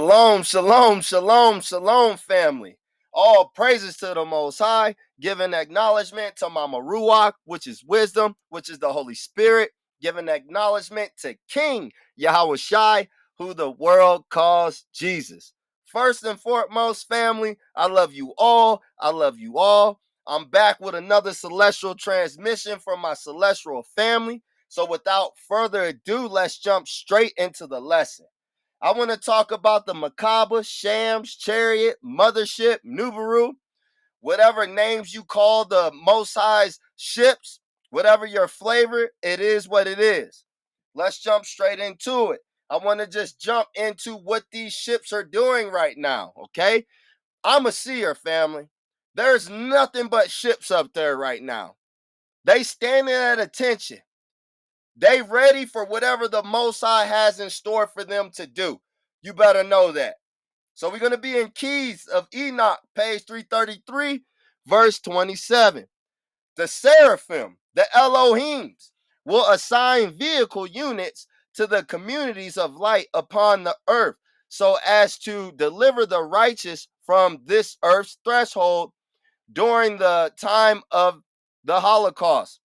Shalom, shalom, shalom, shalom, family. All praises to the Most High, giving acknowledgement to Mama Ruach, which is wisdom, which is the Holy Spirit, giving acknowledgement to King Yahweh Shai, who the world calls Jesus. First and foremost, family, I love you all. I love you all. I'm back with another celestial transmission from my celestial family. So without further ado, let's jump straight into the lesson. I want to talk about the Merkaba, Shams, Chariot, Mothership, Nubaru, whatever names you call the Most High's ships, whatever your flavor, it is what it is. Let's jump straight into it. I want to just jump into what these ships are doing right now, okay? I'm a seer, family. There's nothing but ships up there right now. They standing at attention. They ready for whatever the Most High has in store for them to do. You better know that. So we're going to be in Keys of Enoch, page 333, verse 27. The seraphim, the Elohims, will assign vehicle units to the communities of light upon the earth so as to deliver the righteous from this earth's threshold during the time of the Holocaust.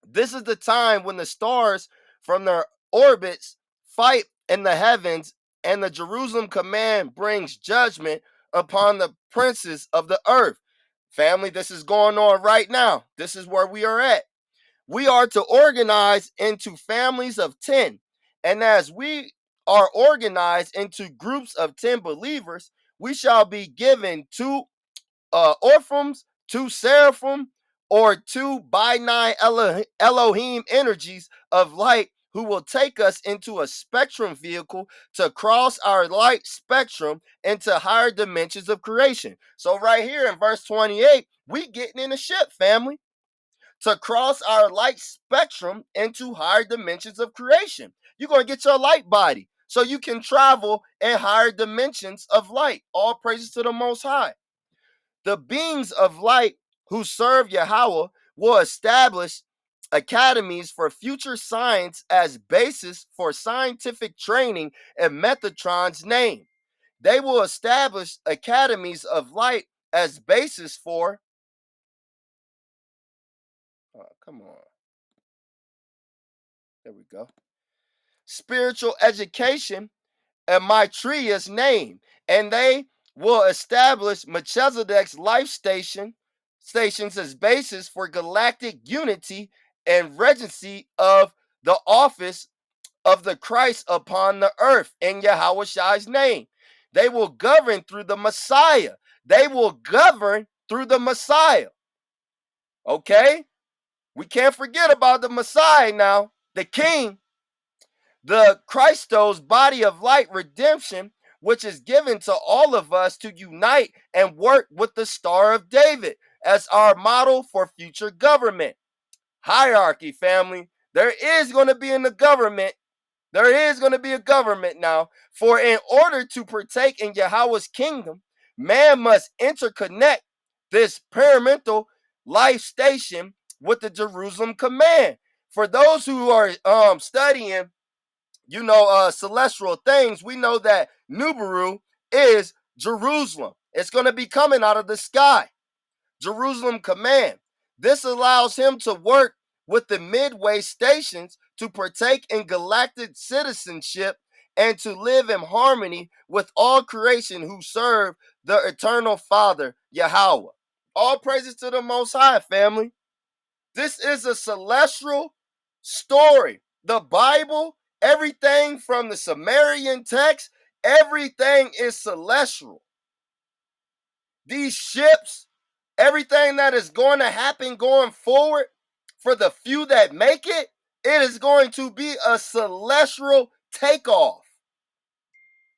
This is the time when the stars from their orbits fight in the heavens, and the Jerusalem command brings judgment upon the princes of the earth. Family, this is going on right now. This is where we are at. We are to organize into families of 10. And as we are organized into groups of 10 believers, we shall be given two orphans, two seraphim, or two by nine Elohim energies of light who will take us into a spectrum vehicle to cross our light spectrum into higher dimensions of creation. So right here in verse 28, we getting in a ship, family, to cross our light spectrum into higher dimensions of creation. You're going to get your light body so you can travel in higher dimensions of light. All praises to the Most High. The beings of light who serve Yahweh will establish academies for future science as basis for scientific training in Metatron's name. They will establish academies of light as basis for come on. There we go. Spiritual education in Maitreya's name, and they will establish Melchizedek's life stations as basis for galactic unity and regency of the office of the Christ upon the earth in Yahweh Shai's name. They will govern through the Messiah. They will govern through the Messiah. Okay? We can't forget about the Messiah now, the King. The Christos body of light redemption, which is given to all of us to unite and work with the Star of David as our model for future government. Hierarchy, family. There is going to be in the government. There is going to be a government now. For in order to partake in Yahweh's kingdom, man must interconnect this pyramidal life station with the Jerusalem command. For those who are studying celestial things, we know that Nubaru is Jerusalem. It's going to be coming out of the sky. Jerusalem command. This allows him to work with the midway stations to partake in galactic citizenship and to live in harmony with all creation who serve the eternal Father, Yahweh. All praises to the Most High, family. This is a celestial story. The Bible, everything from the Sumerian text, everything is celestial. These ships, everything that is going to happen going forward, for the few that make it, it is going to be a celestial takeoff.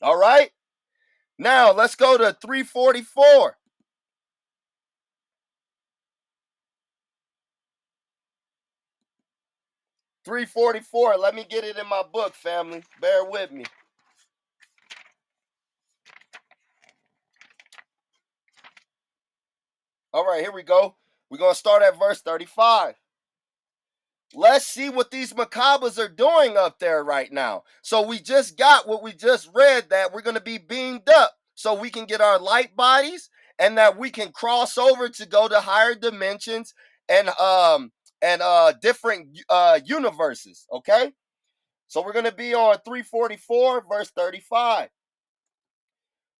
All right? Now, let's go to 344. Let me get it in my book, family. Bear with me. All right, here we go. We're going to start at verse 35. Let's see what these Merkabas are doing up there right now. So we just got what we just read, that we're going to be beamed up so we can get our light bodies, and that we can cross over to go to higher dimensions and different universes. Okay, so we're going to be on 344 verse 35.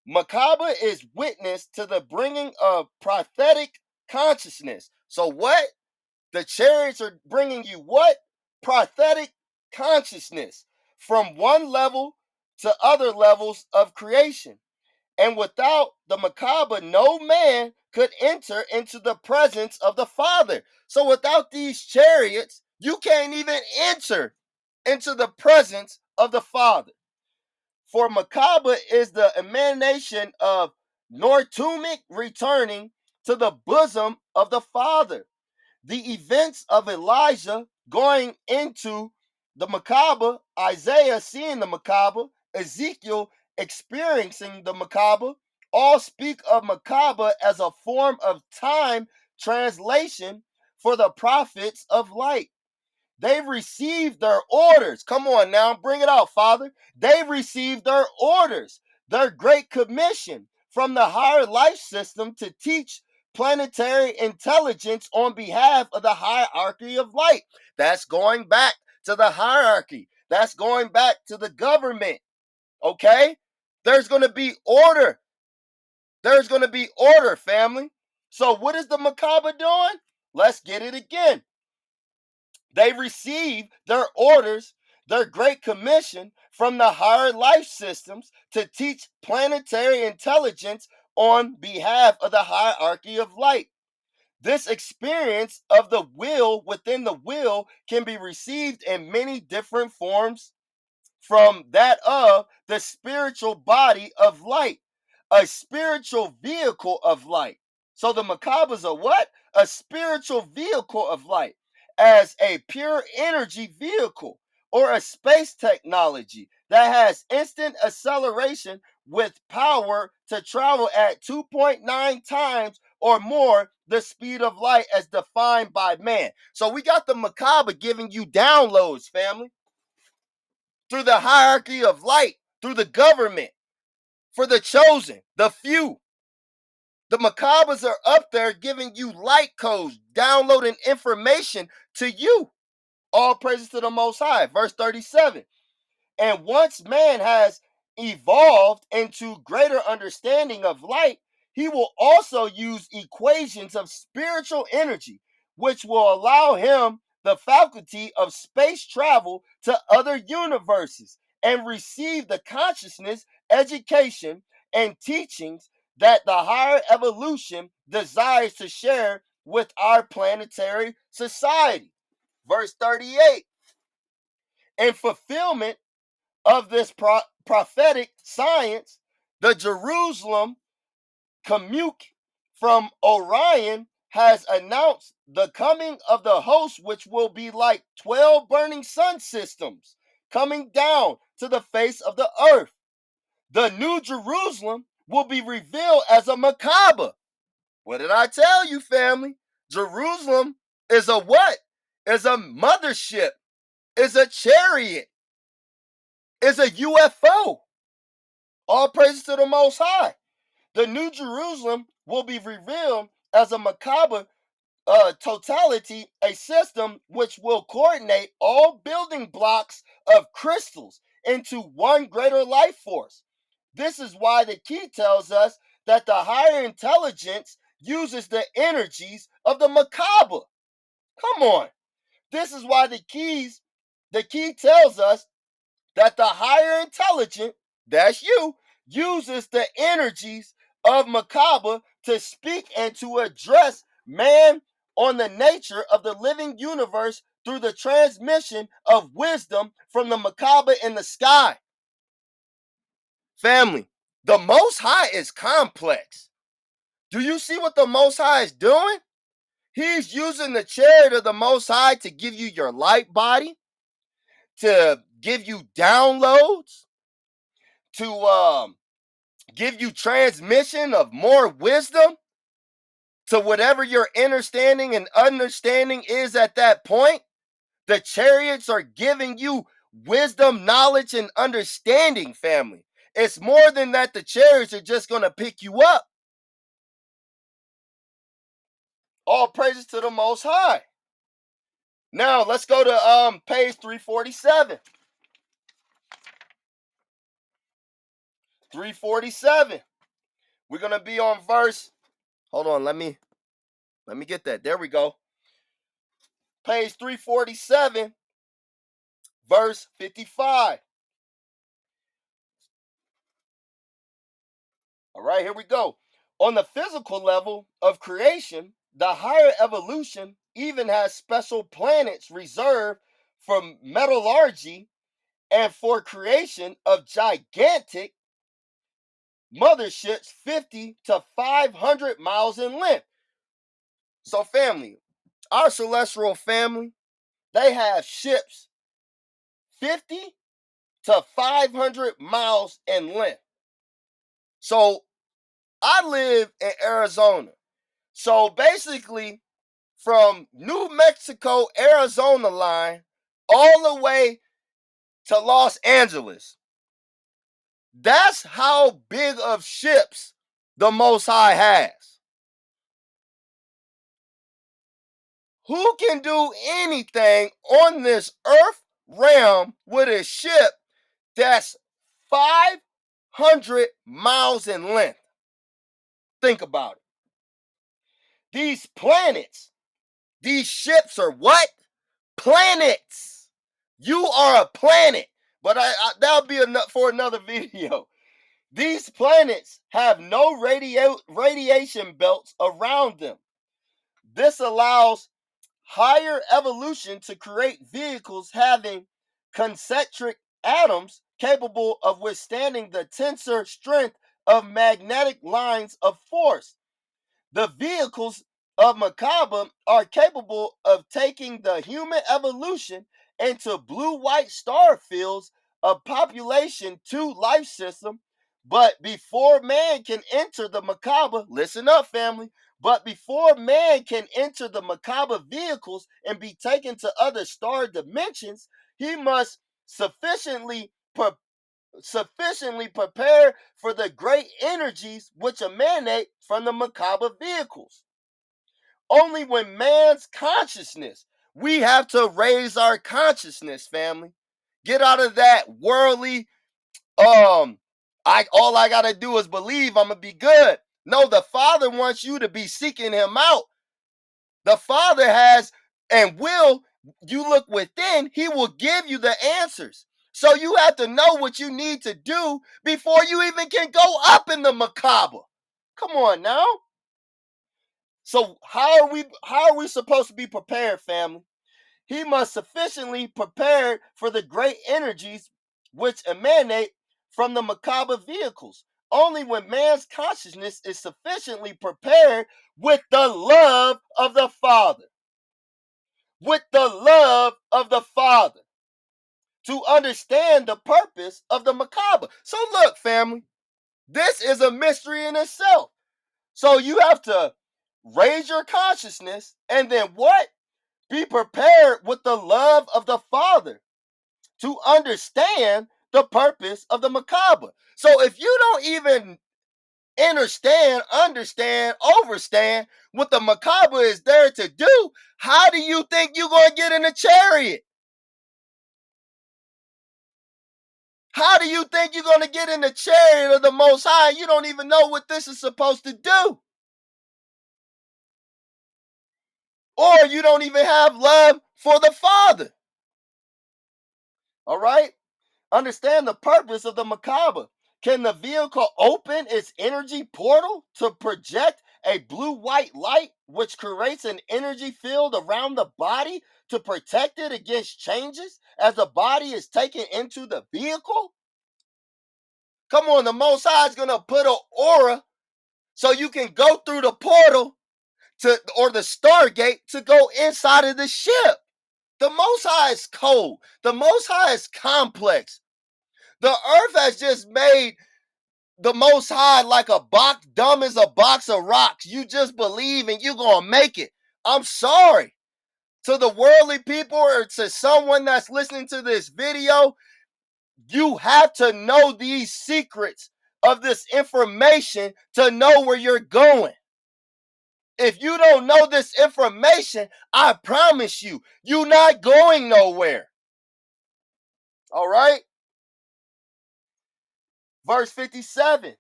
Merkaba is witness to the bringing of prophetic consciousness. So what? The chariots are bringing you what? Prophetic consciousness from one level to other levels of creation. And without the Merkaba, no man could enter into the presence of the Father. So without these chariots, you can't even enter into the presence of the Father. For Merkaba is the emanation of Nortumic returning to the bosom of the Father. The events of Elijah going into the Merkaba, Isaiah seeing the Merkaba, Ezekiel experiencing the Merkaba, all speak of Merkaba as a form of time translation for the prophets of light. They've received their orders. Come on now, bring it out, Father. They've received their orders, their great commission from the higher life system to teach planetary intelligence on behalf of the hierarchy of light. That's going back to the hierarchy. That's going back to the government. Okay? There's going to be order. There's going to be order, family. So what is the Merkaba doing? Let's get it again. They receive their orders, their great commission from the higher life systems to teach planetary intelligence on behalf of the hierarchy of light. This experience of the will within the will can be received in many different forms, from that of the spiritual body of light, a spiritual vehicle of light. So the Merkabas are what? A spiritual vehicle of light, as a pure energy vehicle or a space technology that has instant acceleration with power to travel at 2.9 times or more the speed of light as defined by man. So we got the Merkaba giving you downloads, family, through the hierarchy of light, through the government, for the chosen, the few. The Merkabas are up there giving you light codes, downloading information to you. All praises to the Most High. Verse 37. And once man has evolved into greater understanding of light, he will also use equations of spiritual energy, which will allow him the faculty of space travel to other universes and receive the consciousness, education, and teachings that the higher evolution desires to share with our planetary society. Verse 38. In fulfillment of this prophetic science, the Jerusalem commute from Orion has announced the coming of the host, which will be like 12 burning sun systems coming down to the face of the earth. The new Jerusalem will be revealed as a Merkaba. What did I tell you, family? Jerusalem is a what? Is a mothership, is a chariot, is a UFO. All praises to the Most High. The New Jerusalem will be revealed as a Merkaba totality, a system which will coordinate all building blocks of crystals into one greater life force. This is why the key tells us that the higher intelligence uses the energies of the Merkaba. Come on. This is why the key tells us that the higher intelligence, that's you, uses the energies of Merkaba to speak and to address man on the nature of the living universe through the transmission of wisdom from the Merkaba in the sky. Family, the Most High is complex. Do you see what the Most High is doing? He's using the chariot of the Most High to give you your light body, to give you downloads, to give you transmission of more wisdom to whatever your understanding is at that point. The chariots are giving you wisdom, knowledge, and understanding, family. It's more than that. The chariots are just going to pick you up. All praises to the Most High. Now, let's go to page 347. 347. We're going to be on verse. Hold on, let me get that. There we go. Page 347, verse 55. All right, here we go. On the physical level of creation, the higher evolution even has special planets reserved for metallurgy and for creation of gigantic motherships 50 to 500 miles in length. So, family, our celestial family, they have ships 50 to 500 miles in length. So, I live in Arizona. So, basically, from New Mexico, Arizona line, all the way to Los Angeles. That's how big of ships the Most High has. Who can do anything on this earth realm with a ship that's 500 miles in length? Think about it. These planets, these ships are what? Planets. You are a planet. But that'll be enough for another video. These planets have no radiation belts around them. This allows higher evolution to create vehicles having concentric atoms capable of withstanding the tensor strength of magnetic lines of force. The vehicles of Merkaba are capable of taking the human evolution into blue-white star fields of population 2 life system. But before man can enter the Merkaba, listen up, family. But before man can enter the Merkaba vehicles and be taken to other star dimensions, he must sufficiently prepare for the great energies which emanate from the Merkaba vehicles. Only when man's consciousness, we have to raise our consciousness, family. Get out of that worldly, all I gotta do is believe I'm gonna be good. No, the Father wants you to be seeking him out. The Father has and will, you look within, he will give you the answers. So you have to know what you need to do before you even can go up in the Merkaba. Come on now. So how are we supposed to be prepared, family? He must sufficiently prepare for the great energies which emanate from the Merkaba vehicles. Only when man's consciousness is sufficiently prepared with the love of the Father, to understand the purpose of the Merkaba. So look, family, this is a mystery in itself. So you have to raise your consciousness and then what? Be prepared with the love of the Father to understand the purpose of the Merkaba. So if you don't even understand, overstand what the Merkaba is there to do, how do you think you're going to get in a chariot? How do you think you're going to get in the chariot of the Most High? You don't even know what this is supposed to do. Or you don't even have love for the Father. All right? Understand the purpose of the Merkaba. Can the vehicle open its energy portal to project a blue-white light which creates an energy field around the body to protect it against changes as the body is taken into the vehicle? Come on, the Most High is going to put an aura so you can go through the portal or the Stargate to go inside of the ship. The Most High is cold. The Most High is complex. The earth has just made the Most High like a box, dumb as a box of rocks. You just believe and you're going to make it. I'm sorry. To the worldly people or to someone that's listening to this video, you have to know these secrets of this information to know where you're going. If you don't know this information, I promise you, you're not going nowhere. All right? Verse 57.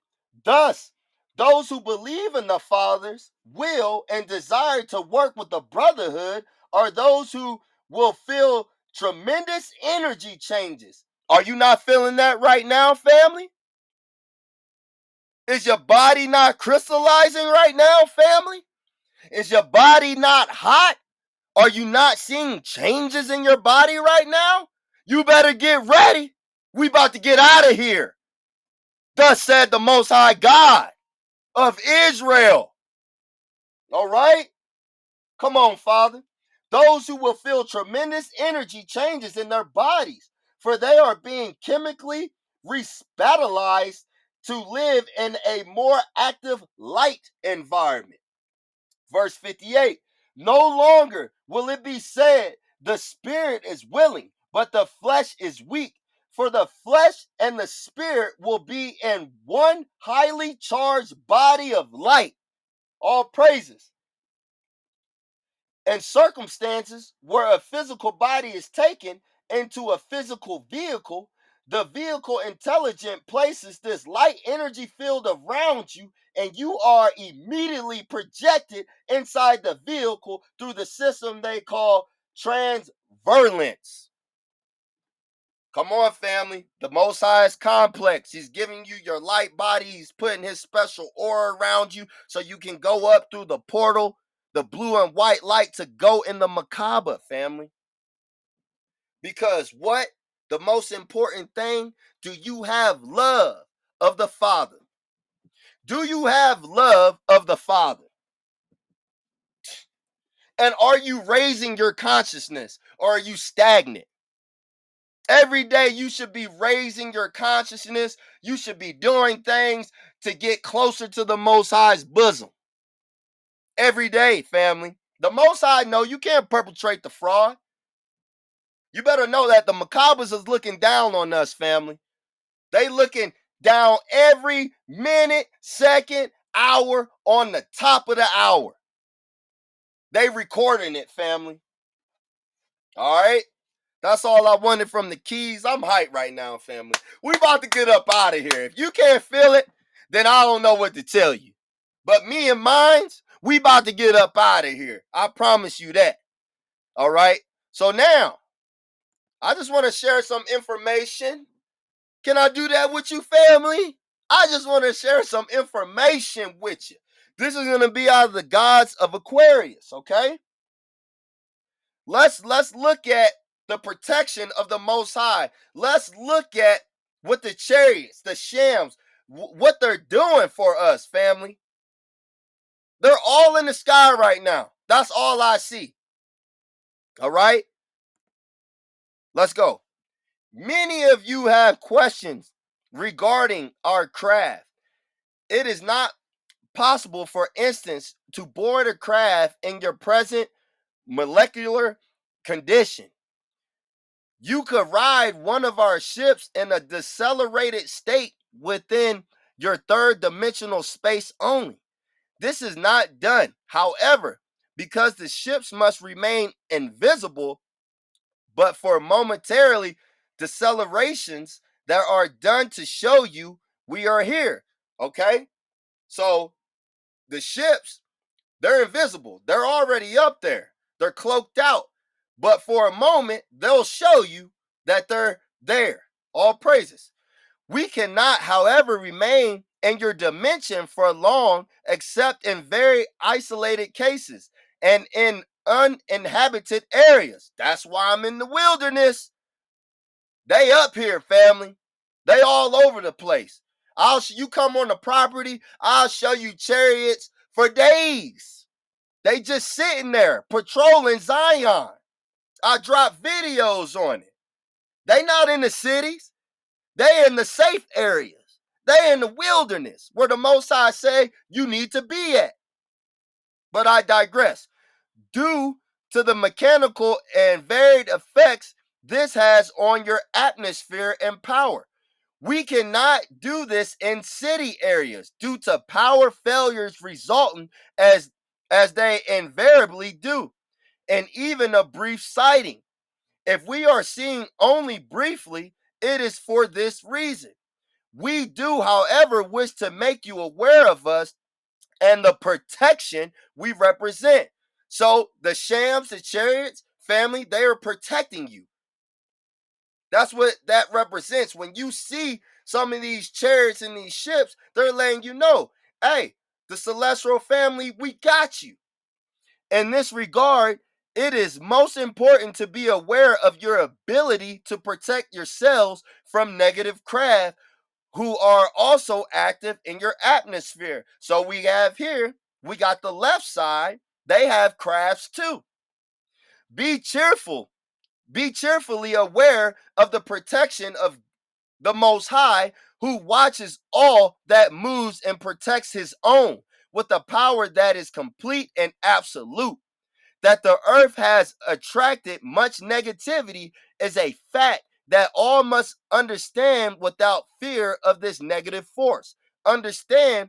Thus, those who believe in the Father's will and desire to work with the brotherhood are those who will feel tremendous energy changes. Are you not feeling that right now, family? Is your body not crystallizing right now, family? Is your body not hot? Are you not seeing changes in your body right now? You better get ready. We about to get out of here. Thus said the Most High God of Israel. All right? Come on, Father. Those who will feel tremendous energy changes in their bodies, for they are being chemically respatalized to live in a more active light environment. Verse 58. No longer will it be said the spirit is willing, but the flesh is weak. For the flesh and the spirit will be in one highly charged body of light. All praises. And circumstances where a physical body is taken into a physical vehicle, the vehicle intelligent places this light energy field around you, and you are immediately projected inside the vehicle through the system they call transverlence. Come on, family. The Most High is complex. He's giving you your light body. He's putting his special aura around you so you can go up through the portal, the blue and white light, to go in the Merkaba, family. Because what? The most important thing, do you have love of the Father? Do you have love of the Father? And are you raising your consciousness, or are you stagnant? Every day you should be raising your consciousness. You should be doing things to get closer to the Most High's bosom. Every day, family. The Most High know you can't perpetrate the fraud. You better know that the Merkabas is looking down on us, family. They looking down every minute, second, hour on the top of the hour. They recording it, family. All right? That's all I wanted from the keys. I'm hyped right now, family. We about to get up out of here. If you can't feel it, then I don't know what to tell you. But me and mines, we about to get up out of here. I promise you that. All right? So now, I just want to share some information. Can I do that with you, family? I just want to share some information with you. This is going to be out of the gods of Aquarius, okay? Let's look at the protection of the Most High. Let's look at what the chariots, the shams, what they're doing for us, family. They're all in the sky right now. That's all I see. All right? Let's go. Many of you have questions regarding our craft. It is not possible, for instance, to board a craft in your present molecular condition. You could ride one of our ships in a decelerated state within your third dimensional space only. This is not done, however, because the ships must remain invisible, but for momentarily decelerations that are done to show you we are here. Okay? So the ships, they're invisible. They're already up there. They're cloaked out. But for a moment, they'll show you that they're there. All praises. We cannot, however, remain in your dimension for long except in very isolated cases and in uninhabited areas. That's why I'm in the wilderness. They up here, family. They all over the place. You come on the property, I'll show you chariots for days. They just sitting there patrolling Zion. I drop videos on it. They not in the cities. They in the safe areas. They in the wilderness where the Most High say you need to be at. But I digress. Due to the mechanical and varied effects this has on your atmosphere and power. We cannot do this in city areas due to power failures resulting as they invariably do, and even a brief sighting. If we are seeing only briefly, it is for this reason. We do, however, wish to make you aware of us and the protection we represent. So the shams, the chariots, family, they are protecting you. That's what that represents. When you see some of these chariots and these ships, they're letting you know, hey, the celestial family, we got you. In this regard, it is most important to be aware of your ability to protect yourselves from negative craft who are also active in your atmosphere. So we have here, we got the left side, they have crafts too. Be cheerful. Be cheerfully aware of the protection of the Most High, who watches all that moves and protects his own with a power that is complete and absolute. That the earth has attracted much negativity is a fact that all must understand without fear of this negative force. Understand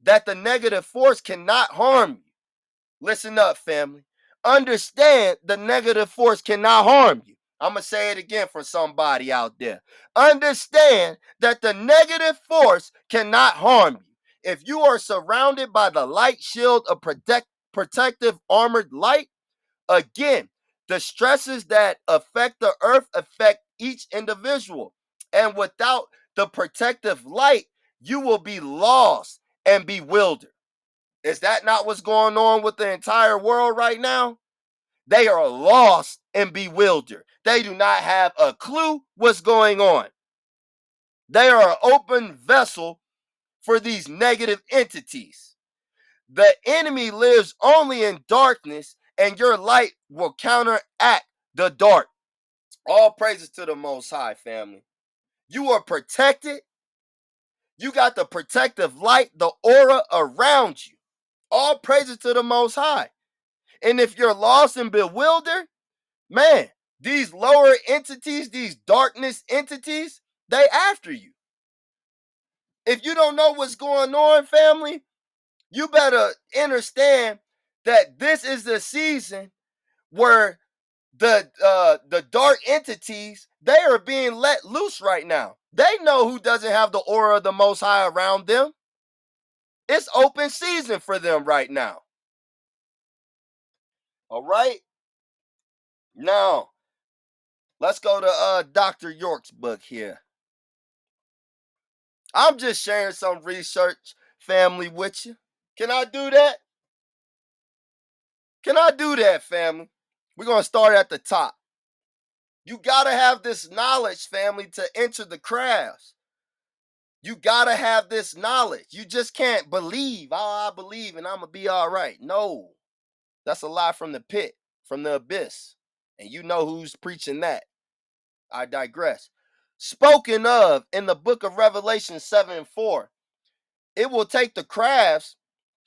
that the negative force cannot harm you. Listen up, family. Understand the negative force cannot harm you. I'm going to say it again for somebody out there. Understand that the negative force cannot harm you. If you are surrounded by the light shield of protective armored light, again, the stresses that affect the earth affect each individual. And without the protective light, you will be lost and bewildered. Is that not what's going on with the entire world right now? They are lost and bewildered. They do not have a clue what's going on. They are an open vessel for these negative entities. The enemy lives only in darkness, and your light will counteract the dark. All praises to the Most High, family. You are protected. You got the protective light, the aura around you. All praises to the Most High. And if you're lost and bewildered, man, these lower entities, these darkness entities, they after you. If you don't know what's going on, family, you better understand that this is the season where the dark entities, they are being let loose right now. They know who doesn't have the aura of the Most High around them. It's open season for them right now. All right. Now, let's go to Dr. York's book here. I'm just sharing some research, family, with you. Can I do that? Can I do that, family? We're going to start at the top. You got to have this knowledge, family, to enter the crafts. You got to have this knowledge. You just can't believe, oh, I believe and I'm going to be all right. No, that's a lie from the pit, from the abyss. And you know who's preaching that. I digress. Spoken of in the book of Revelation 7:4, it will take the crafts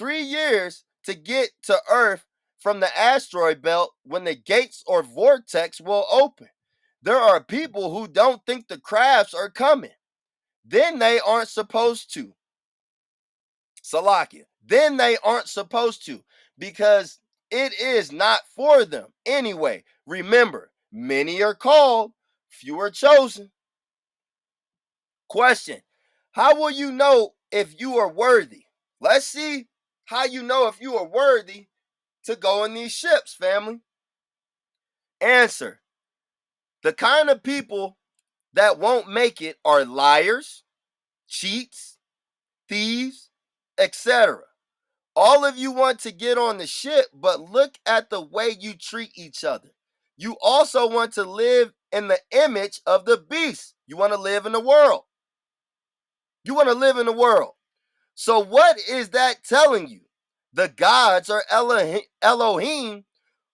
3 years to get to Earth from the asteroid belt when the gates or vortex will open. There are people who don't think the crafts are coming. Then they aren't supposed to. Salakia. Then they aren't supposed to because it is not for them. Anyway, remember, many are called, few are chosen. Question: how will you know if you are worthy? Let's see how you know if you are worthy to go in these ships, family. Answer: the kind of people that won't make it are liars, cheats, thieves, etc. All of you want to get on the ship, but look at the way you treat each other. You also want to live in the image of the beast. You want to live in the world. You want to live in the world. So what is that telling you? The gods are Elohim,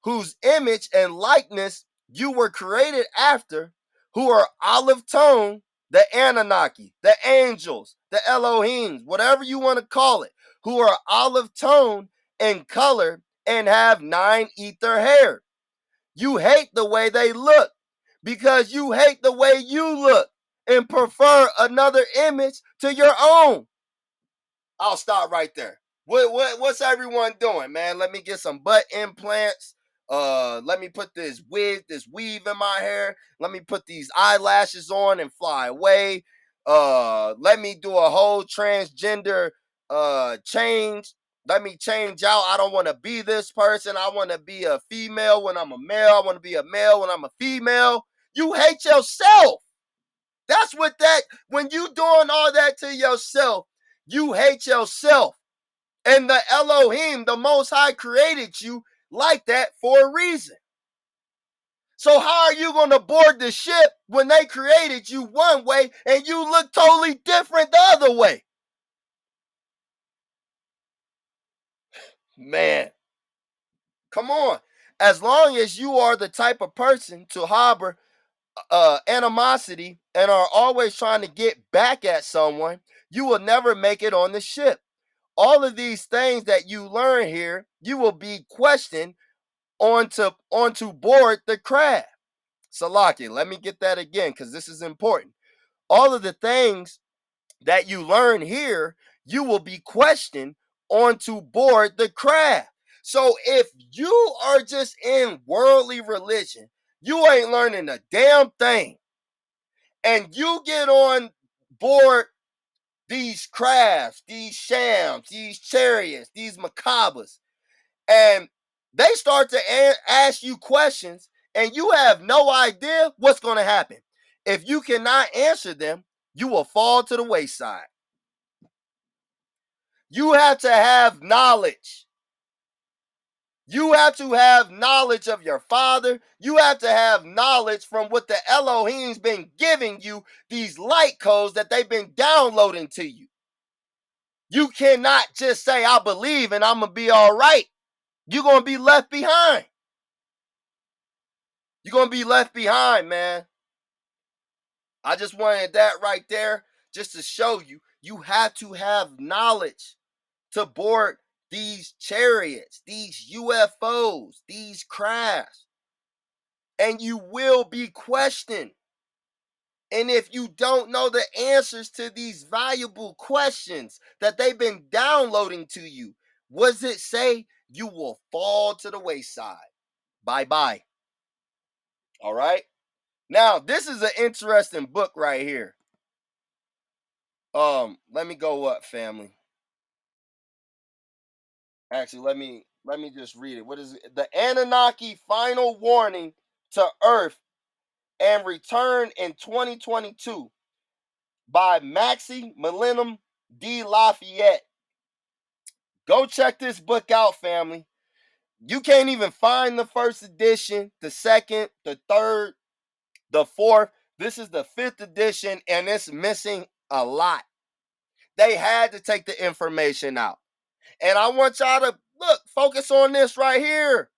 whose image and likeness you were created after, who are olive tone, the Anunnaki, the angels, the Elohims, whatever you want to call it, who are olive tone in color and have 9 ether hair. You hate the way they look because you hate the way you look and prefer another image to your own. I'll stop right there. What's everyone doing, man? Let me get some butt implants. Let me put this weave in my hair. Let me put these eyelashes on and fly away. Let me do a whole transgender change. Let me change out. I don't want to be this person. I want to be a female when I'm a male. I want to be a male when I'm a female. You hate yourself. That's what that, when you doing all that to yourself, you hate yourself. And the Elohim, the Most High, created you like that for a reason. So how are you going to board the ship when they created you one way and you look totally different the other way? Man, come on. As long as you are the type of person to harbor animosity and are always trying to get back at someone, you will never make it on the ship. All of these things that you learn here, you will be questioned onto board the craft. Salaki, let me get that again because this is important. All of the things that you learn here, you will be questioned onto board the craft. So if you are just in worldly religion, you ain't learning a damn thing. And you get on board these crafts, these shams, these chariots, these Merkabas, and they start to ask you questions, and you have no idea what's going to happen. If you cannot answer them, you will fall to the wayside. You have to have knowledge. You have to have knowledge of your father. You have to have knowledge from what the Elohim's been giving you, these light codes that they've been downloading to you. You cannot just say, I believe and I'm going to be all right. You're going to be left behind. You're going to be left behind, man. I just wanted that right there just to show you, you have to have knowledge to board these chariots, these UFOs, these crafts. And you will be questioned. And if you don't know the answers to these valuable questions that they've been downloading to you, what does it say? You will fall to the wayside. Bye-bye. All right? Now, this is an interesting book right here. Let me go up, family. Actually, let me just read it. What is it? The Anunnaki Final Warning to Earth and Return in 2022 by Maxi Millennium D. Lafayette. Go check this book out, family. You can't even find the first edition, the second, the third, the fourth. This is the fifth edition, and it's missing a lot. They had to take the information out. And I want y'all to focus on this right here.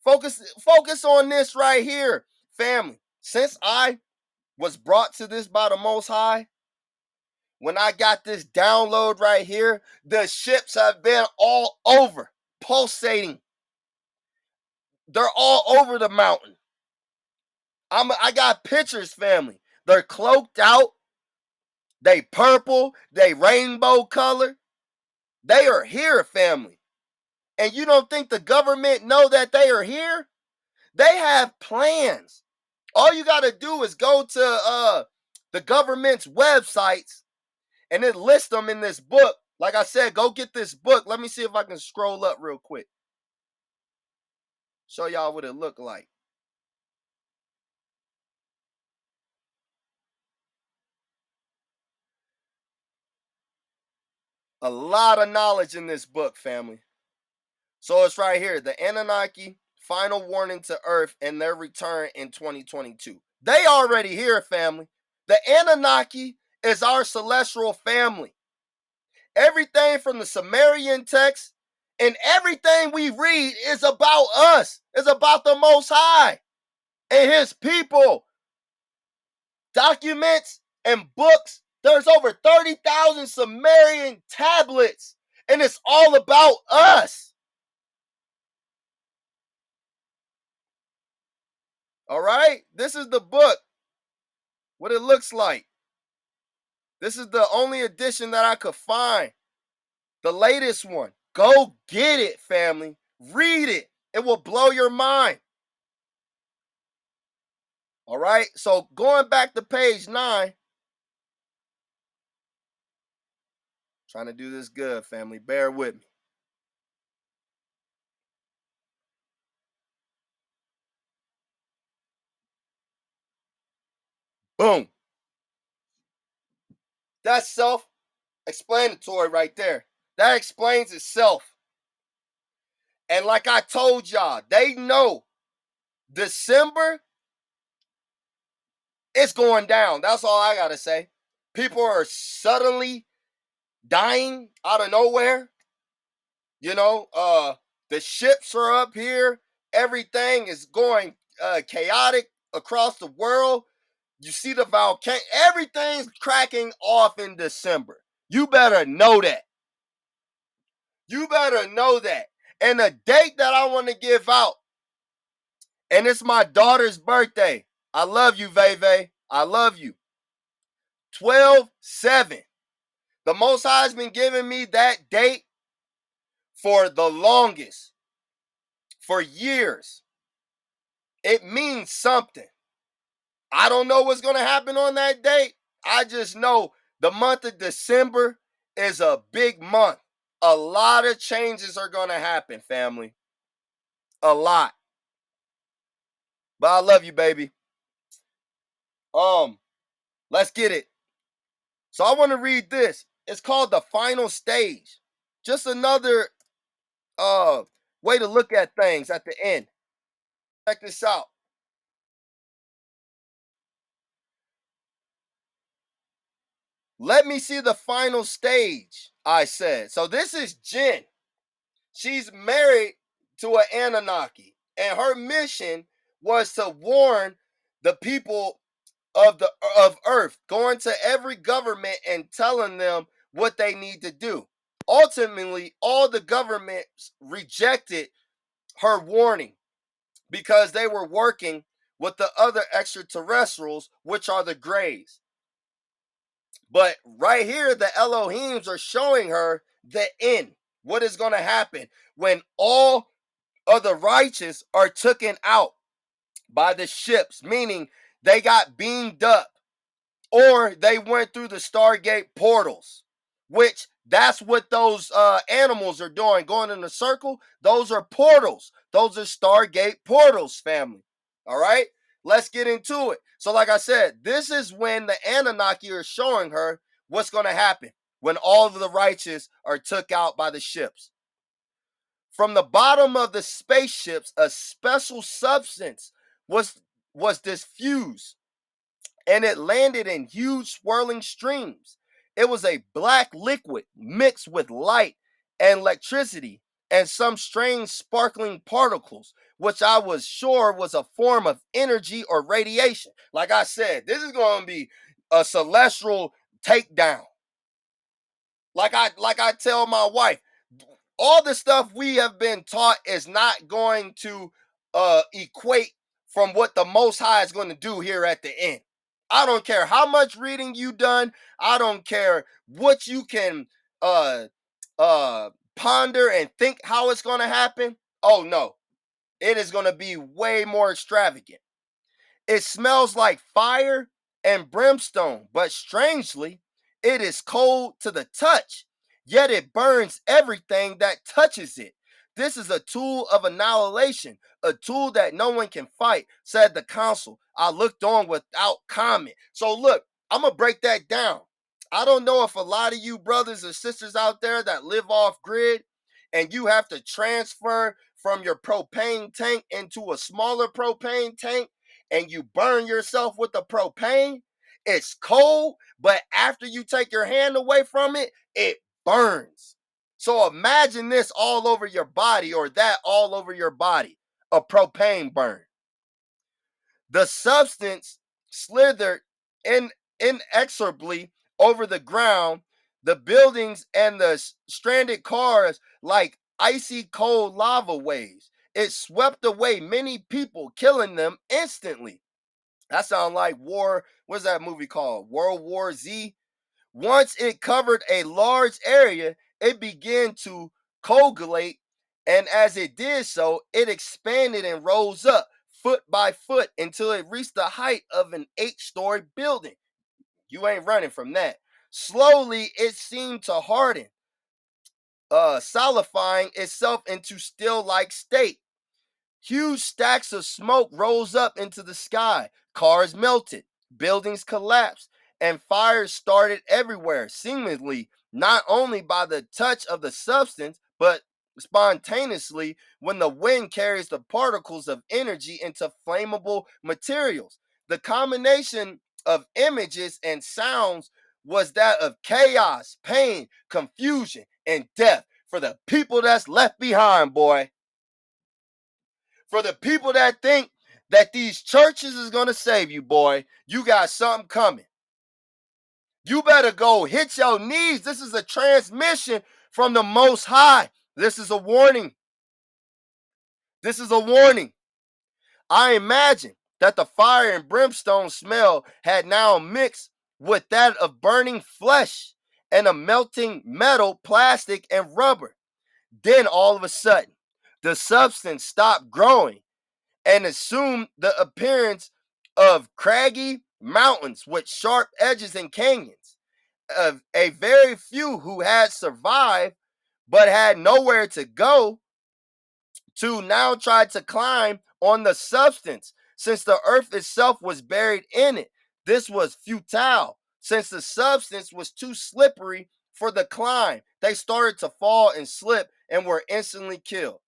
Focus on this right here, family. Since I was brought to this by the Most High, when I got this download right here, the ships have been all over, pulsating. They're all over the mountain. I got pictures, family. They're cloaked out. They purple. They rainbow color. They are here, family. And you don't think the government know that they are here? They have plans. All you got to do is go to the government's websites and then list them in this book. Like I said, go get this book. Let me see if I can scroll up real quick. Show y'all what it looked like. A lot of knowledge in this book, family. So it's right here. The Anunnaki Final Warning to Earth and Their Return in 2022. They already here, family. The Anunnaki is our celestial family. Everything from the Sumerian text and everything we read is about us. It's about the Most High and his people. Documents and books. There's over 30,000 Sumerian tablets, and it's all about us. All right? This is the book, what it looks like. This is the only edition that I could find. The latest one. Go get it, family. Read it. It will blow your mind. All right? So going back to page 9, trying to do this good, family. Bear with me. Boom. That's self-explanatory right there. That explains itself. And like I told y'all, they know December it's going down. That's all I gotta say. People are suddenly dying out of nowhere. You know, the ships are up here. Everything is going chaotic across the world. You see the volcano. Everything's cracking off in December. You better know that. You better know that. And the date that I want to give out, and it's my daughter's birthday. I love you, Veve. I love you. 12/7. The Most High has been giving me that date for the longest, for years. It means something. I don't know what's going to happen on that date. I just know the month of December is a big month. A lot of changes are going to happen, family. A lot. But I love you, baby. Let's get it. So I want to read this. It's called The Final Stage. Just another way to look at things at the end. Check this out. Let me see the final stage, I said. So this is Jen. She's married to an Anunnaki, and her mission was to warn the people of Earth, going to every government and telling them what they need to do. Ultimately, all the governments rejected her warning because they were working with the other extraterrestrials, which are the Greys. But right here, the Elohims are showing her the end. What is going to happen when all of the righteous are taken out by the ships, meaning they got beamed up or they went through the Stargate portals, which that's what those animals are doing, going in a circle. Those are portals. Those are Stargate portals, family. All right, let's get into it. So, like I said, this is when the Anunnaki are showing her what's going to happen when all of the righteous are took out by the ships. From the bottom of the spaceships, a special substance was diffused and it landed in huge swirling streams. It was a black liquid mixed with light and electricity and some strange sparkling particles, which I was sure was a form of energy or radiation. Like I said, this is going to be a celestial takedown. Like I tell my wife, all the stuff we have been taught is not going to equate from what the Most High is going to do here at the end. I don't care how much reading you done. I don't care what you can uh ponder and think how it's going to happen. Oh no, it is going to be way more extravagant. It smells like fire and brimstone, but strangely, it is cold to the touch, yet it burns everything that touches it. This is a tool of annihilation, a tool that no one can fight, said the council. I looked on without comment. So, look, I'm going to break that down. I don't know if a lot of you brothers or sisters out there that live off grid and you have to transfer from your propane tank into a smaller propane tank and you burn yourself with the propane, it's cold, but after you take your hand away from it, it burns. So imagine this all over your body or that all over your body, a propane burn. The substance slithered inexorably over the ground, the buildings and the stranded cars like icy cold lava waves. It swept away many people, killing them instantly. That sounds like war. What's that movie called? World War Z. Once it covered a large area, it began to coagulate, and as it did so, it expanded and rose up foot by foot until it reached the height of an 8-story building. You ain't running from that. Slowly, it seemed to harden, solidifying itself into still-like state. Huge stacks of smoke rose up into the sky. Cars melted, buildings collapsed, and fires started everywhere, seemingly not only by the touch of the substance, but spontaneously when the wind carries the particles of energy into flammable materials. The combination of images and sounds was that of chaos, pain, confusion, and death for the people that's left behind, boy. For the people that think that these churches is going to save you, boy, you got something coming. You better go hit your knees. This is a transmission from the Most High. This is a warning. This is a warning. I imagine that the fire and brimstone smell had now mixed with that of burning flesh and a melting metal, plastic, and rubber. Then all of a sudden, the substance stopped growing and assumed the appearance of craggy mountains with sharp edges and canyons. A very few who had survived but had nowhere to go to now tried to climb on the substance since the earth itself was buried in it. This was futile since the substance was too slippery for the climb. They started to fall and slip and were instantly killed.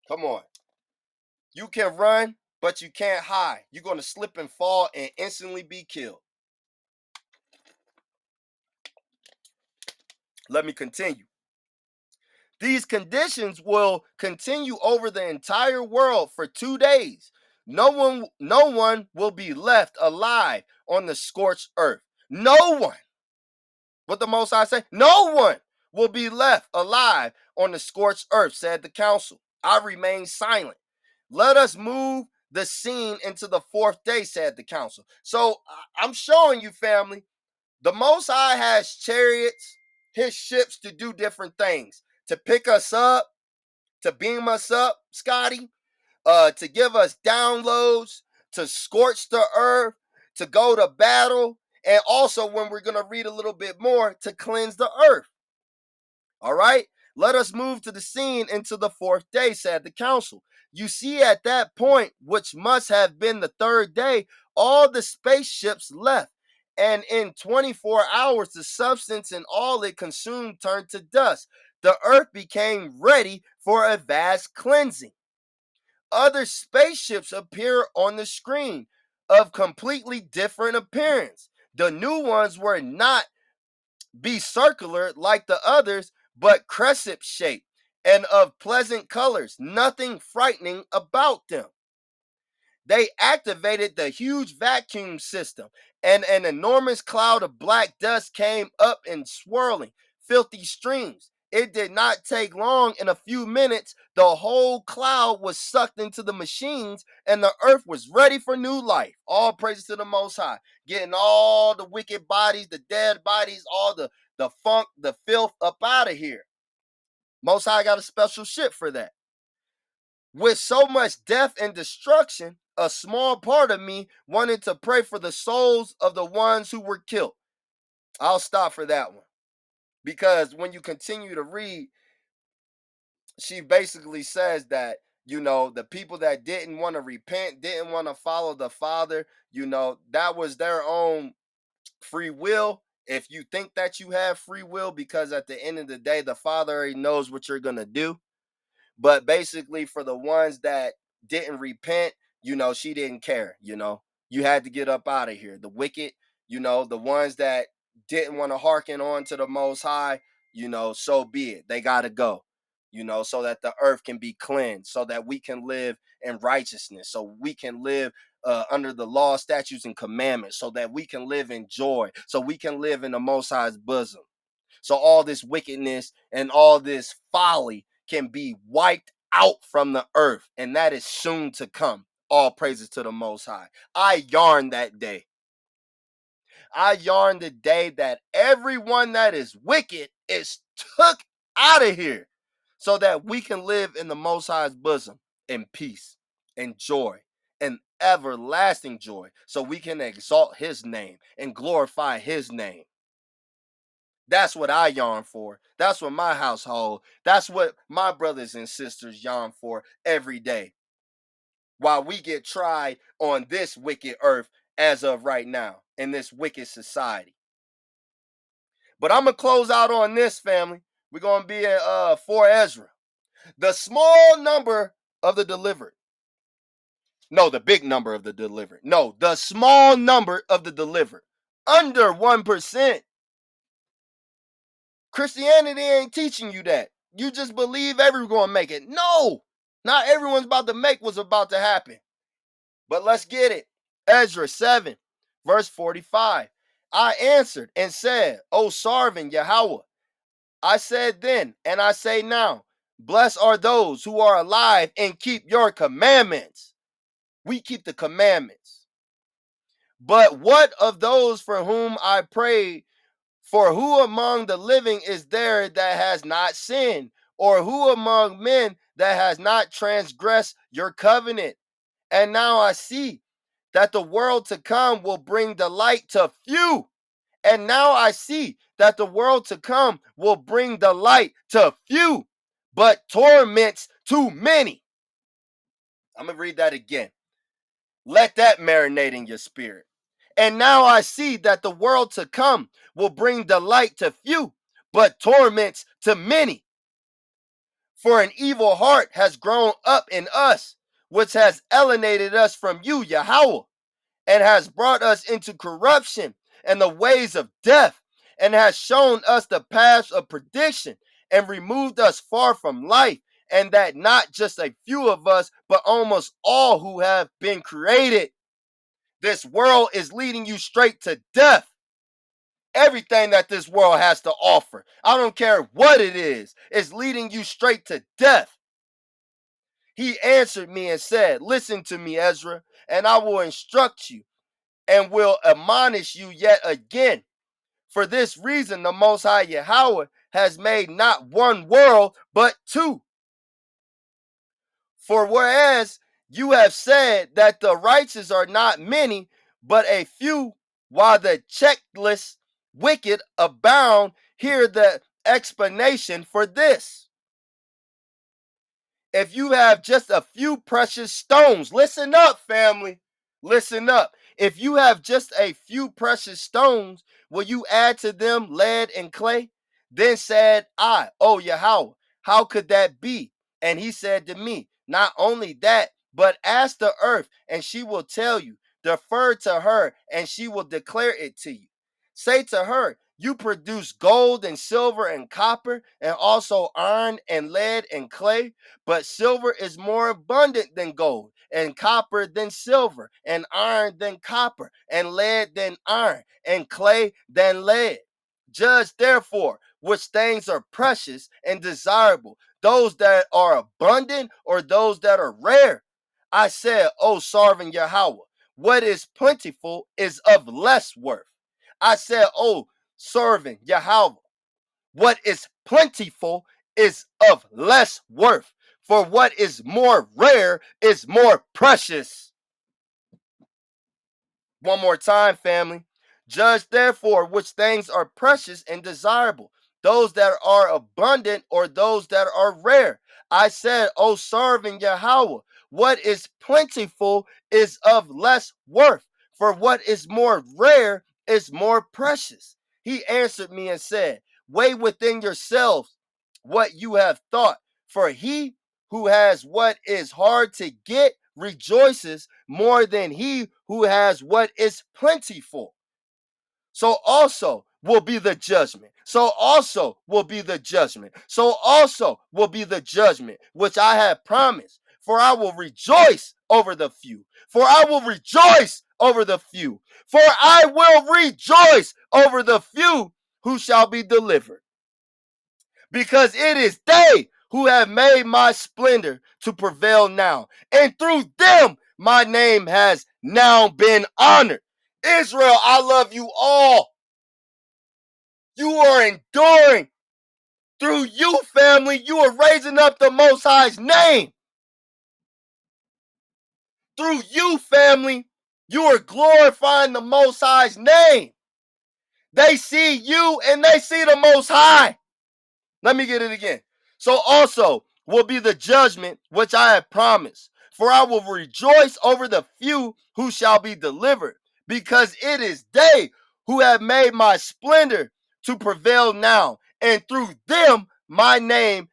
Come on. You can run, but you can't hide. You're going to slip and fall and instantly be killed. Let me continue. These conditions will continue over the entire world for 2 days. No one will be left alive on the scorched earth. No one. What the Most High say? No one will be left alive on the scorched earth, said the council. I remain silent. Let us move the scene into the 4th day, said the council. So I'm showing you, family, the Most High has chariots, his ships to do different things, to pick us up, to beam us up, Scotty, to give us downloads, to scorch the earth, to go to battle, and also when we're going to read a little bit more, to cleanse the earth. All right? Let us move to the scene into the 4th day, said the council. You see, at that point, which must have been the 3rd day, all the spaceships left. And in 24 hours, the substance and all it consumed turned to dust. The earth became ready for a vast cleansing. Other spaceships appear on the screen of completely different appearance. The new ones were not be circular like the others, but crescent shaped and of pleasant colors, nothing frightening about them. They activated the huge vacuum system, and an enormous cloud of black dust came up in swirling, filthy streams. It did not take long. In a few minutes, the whole cloud was sucked into the machines, and the earth was ready for new life. All praises to the Most High, getting all the wicked bodies, the dead bodies, all the funk, the filth up out of here. Most High got a special ship for that. With so much death and destruction, a small part of me wanted to pray for the souls of the ones who were killed. I'll stop for that one. Because when you continue to read, she basically says that, the people that didn't want to repent, didn't want to follow the Father, that was their own free will. If you think that you have free will, because at the end of the day, the Father already knows what you're going to do. But basically, for the ones that didn't repent, she didn't care. You had to get up out of here. The wicked, the ones that didn't want to hearken on to the Most High, so be it. They got to go, so that the earth can be cleansed, so that we can live in righteousness, so we can live under the law, statutes, and commandments, so that we can live in joy, so we can live in the Most High's bosom. So all this wickedness and all this folly can be wiped out from the earth, and that is soon to come. All praises to the Most High. I yarn that day. I yarn the day that everyone that is wicked is took out of here so that we can live in the Most High's bosom in peace and joy and everlasting joy, so we can exalt his name and glorify his name. That's what I yarn for. That's what my household, that's what my brothers and sisters yarn for every day, while we get tried on this wicked earth as of right now in this wicked society. But I'm going to close out on this, family. We're going to be at 4 Ezra. The small number of the delivered. No, the big number of the delivered. No, the small number of the delivered. Under 1%. Christianity ain't teaching you that. You just believe everyone's going to make it. No, not everyone's about to make what's about to happen. But let's get it. Ezra 7, verse 45. I answered and said, O Sarvin Yahweh, I said then, and I say now, blessed are those who are alive and keep your commandments. We keep the commandments. But what of those for whom I prayed? For who among the living is there that has not sinned? Or who among men that has not transgressed your covenant? And now I see that the world to come will bring delight to few. And now I see that the world to come will bring delight to few, but torments to many. I'm going to read that again. Let that marinate in your spirit. And now I see that the world to come will bring delight to few, but torments to many. For an evil heart has grown up in us, which has alienated us from you, Yahweh, and has brought us into corruption and the ways of death, and has shown us the paths of perdition, and removed us far from life, and that not just a few of us, but almost all who have been created. This world is leading you straight to death. Everything that this world has to offer, I don't care what it is leading you straight to death. He answered me and said, listen to me, Ezra, and I will instruct you and will admonish you yet again. For this reason, the Most High Yahweh has made not one world, but two. For whereas you have said that the righteous are not many, but a few, while the checkless wicked abound, hear the explanation for this. If you have just a few precious stones, listen up, family, listen up. If you have just a few precious stones, will you add to them lead and clay? Then said I, O Yahweh, how could that be? And he said to me, not only that, but ask the earth, and she will tell you. Defer to her, and she will declare it to you. Say to her, you produce gold and silver and copper, and also iron and lead and clay. But silver is more abundant than gold, and copper than silver, and iron than copper, and lead than iron, and clay than lead. Judge therefore which things are precious and desirable, those that are abundant or those that are rare. I said, O Sarvin Yahweh, what is plentiful is of less worth. I said, O Sarvin Yahweh, what is plentiful is of less worth, for what is more rare is more precious. One more time, family. Judge therefore which things are precious and desirable, those that are abundant or those that are rare. I said, O Sarvin Yahweh, what is plentiful is of less worth, for what is more rare is more precious. He answered me and said, weigh within yourselves what you have thought, for he who has what is hard to get rejoices more than he who has what is plentiful. So also will be the judgment. So also will be the judgment. So also will be the judgment which I have promised. For I will rejoice over the few. For I will rejoice over the few. For I will rejoice over the few who shall be delivered. Because it is they who have made my splendor to prevail now. And through them, my name has now been honored. Israel, I love you all. You are enduring. Through you, family, you are raising up the Most High's name. Through you, family, you are glorifying the Most High's name. They see you and they see the Most High. Let me get it again. So also will be the judgment which I have promised. For I will rejoice over the few who shall be delivered, because it is they who have made my splendor to prevail now, and through them my name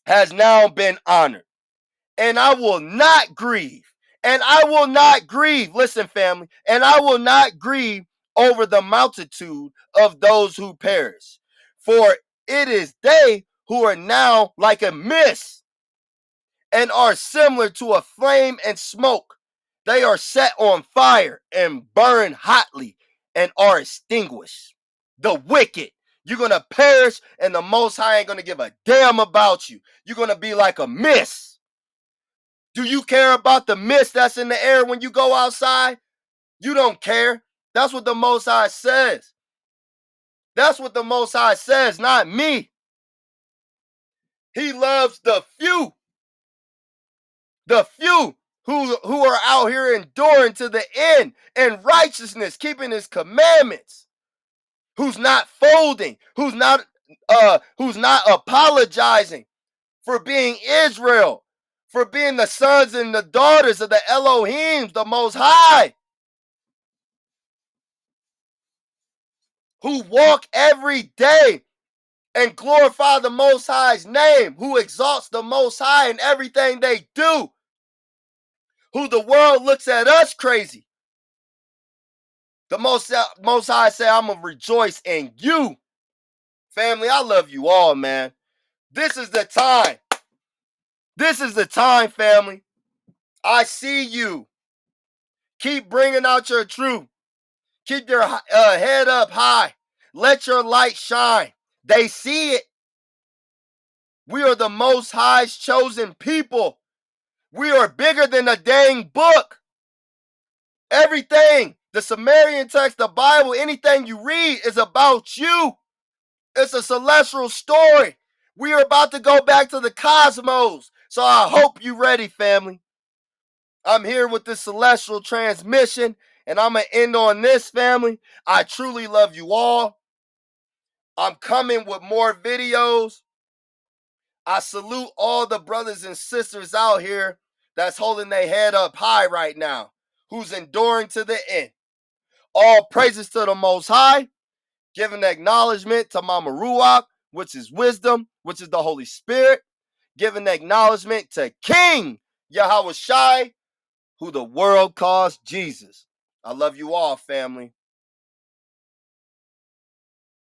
has now been honored. And I will not grieve. And I will not grieve. Listen, family. And I will not grieve over the multitude of those who perish. For it is they who are now like a mist and are similar to a flame and smoke. They are set on fire and burn hotly and are extinguished. The wicked. You're going to perish and the Most High ain't going to give a damn about you. You're going to be like a mist. Do you care about the mist that's in the air when you go outside? You don't care. That's what the Most High says. That's what the Most High says, not me. He loves the few. The few who are out here enduring to the end in righteousness, keeping his commandments. Who's not folding, who's not apologizing for being Israel, for being the sons and the daughters of the Elohim, the Most High. Who walk every day and glorify the Most High's name, who exalts the Most High in everything they do, who the world looks at us crazy. The Most High say, I'm going to rejoice in you. Family, I love you all, man. This is the time. This is the time, family. I see you. Keep bringing out your truth. Keep your head up high. Let your light shine. They see it. We are the Most High's chosen people. We are bigger than a dang book. Everything, the Sumerian text, the Bible, anything you read is about you. It's a celestial story. We are about to go back to the cosmos. So I hope you're ready, family. I'm here with this celestial transmission, and I'm going to end on this, family. I truly love you all. I'm coming with more videos. I salute all the brothers and sisters out here that's holding their head up high right now, who's enduring to the end. All praises to the Most High, giving acknowledgement to Mama Ruach, which is wisdom, which is the Holy Spirit, giving acknowledgement to King Yahweh Shai, who the world calls Jesus. I love you all, family.